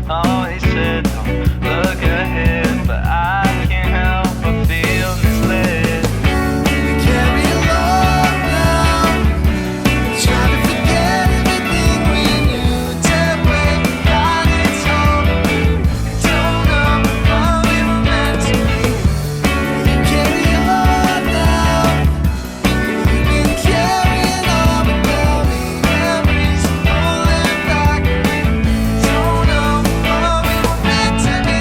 Always said don't look ahead, but I can't help but feel misled. We carry a lot now, trying to forget everything we knew. Dead weight on its own, don't know what we were meant to be. You carry a lot now, you've been carrying on without me. Memories rolling back, don't know what we were meant to be.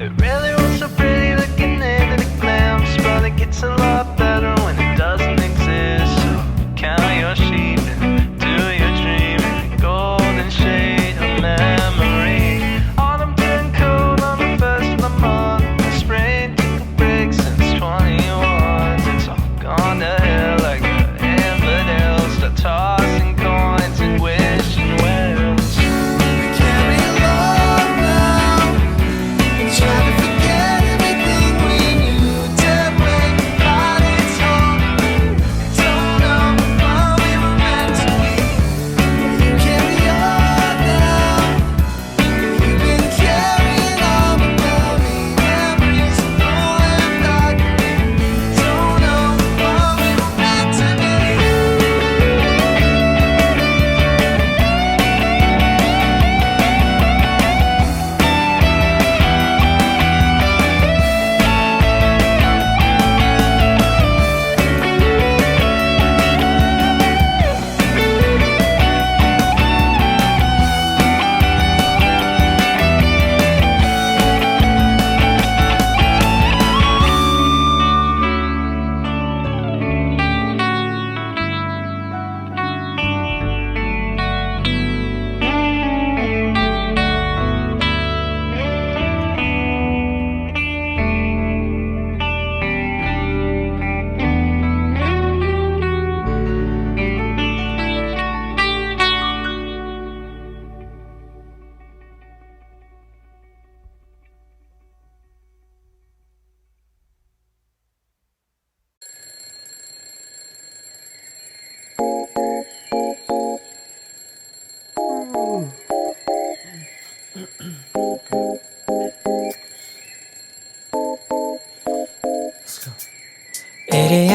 It really was so pretty looking into the glimpse, but it gets a lot better when it doesn't exist. So count your sheep and do your dream in the golden shade of memory. Autumn turned cold on the first of the month, and spring took a break since 21. It's all gone to hell like the infidels, start tossing coins and wishing wells. We carry a lot now, trying to forget everything we knew. Dead weight on its own, don't know what we were meant to be. You carry a lot now, you've been carrying on without me. Memories rolling back, don't know what we were meant to be.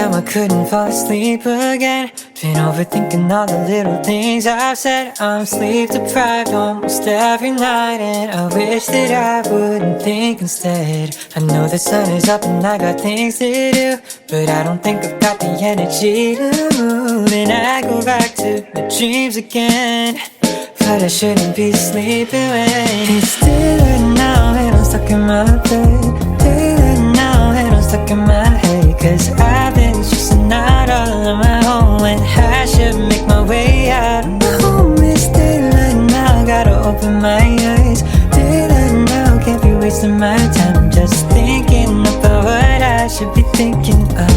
I couldn't fall asleep again. Been overthinking all the little things I've said. I'm sleep deprived almost every night, and I wish that I wouldn't think instead. I know the sun is up and I got things to do, but I don't think I've got the energy to move. And I go back to my dreams again, but I shouldn't be sleeping when it's daylight now and I'm stuck in my bed. Daylight now and I'm stuck in my head, 'cause I've been stressing out all on my own when I should make my way out. My home is daylight now, gotta open my eyes. Daylight now, can't be wasting my time just thinking about what I should be thinking of.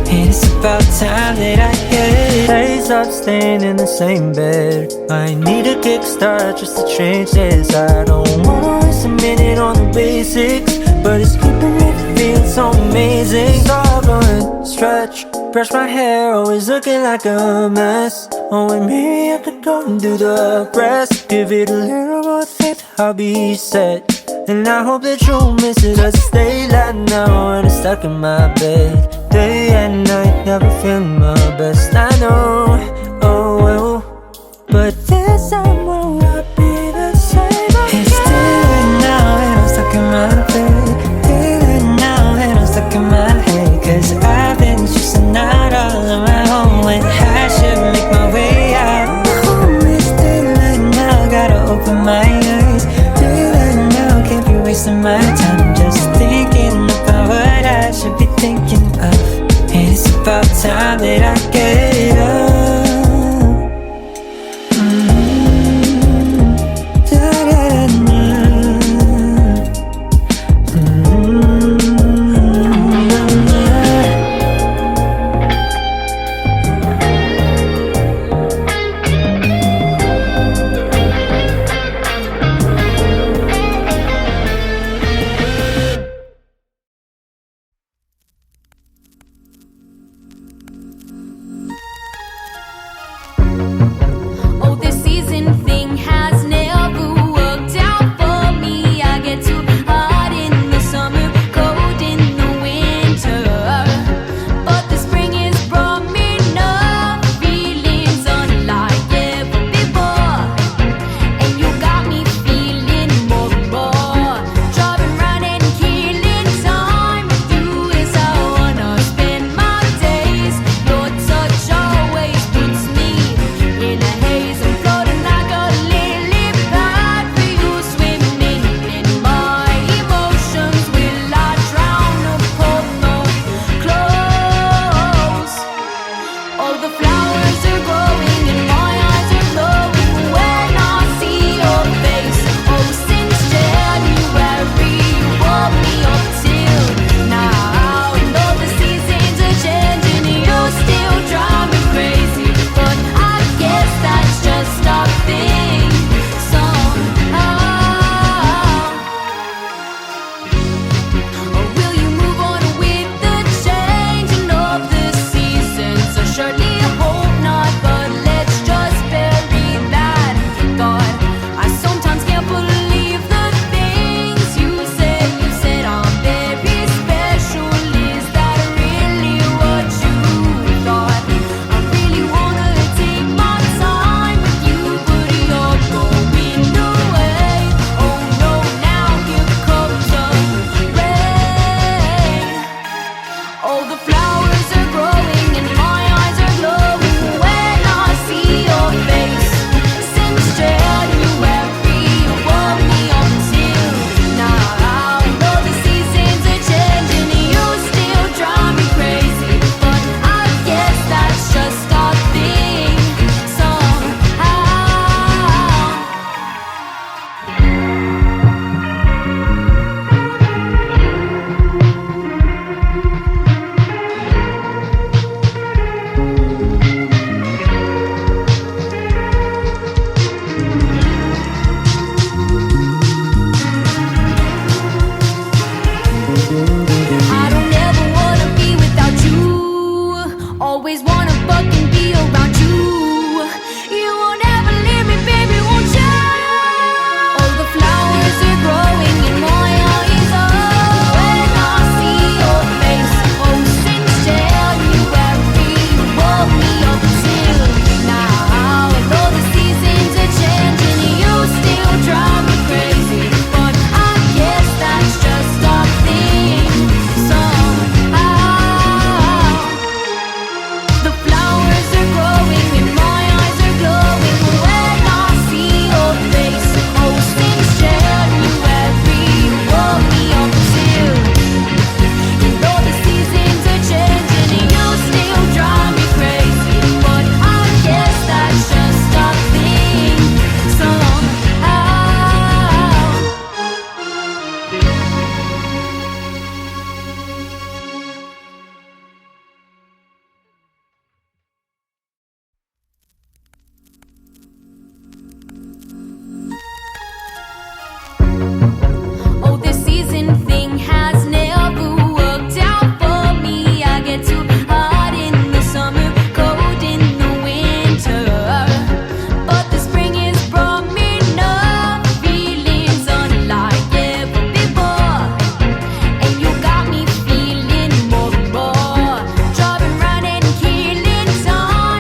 And it's about time that I get it. Hey, stop staying in the same bed. I need a kickstart just to change this. I don't wanna waste a minute on the basics, but it's keeping me feeling so amazing. Stop going, stretch, brush my hair, always looking like a mess. Oh, and maybe I could go and do the rest. Give it a little more faith, I'll be set. And I hope that you'll miss it, 'cause it's daylight now and I'm stuck in my bed. Day and night, never feeling my best, I know, oh well, but this time will not be the same again. It's daylight now and I'm stuck in my bed. Daylight now and I'm stuck in my head, 'cause I've been stressing out all on my own when I should make my way out. My home is daylight now, gotta open my eyes. Daylight now, can't be wasting my time just thinking about what I should be thinking of. And it's about time that I get up. Now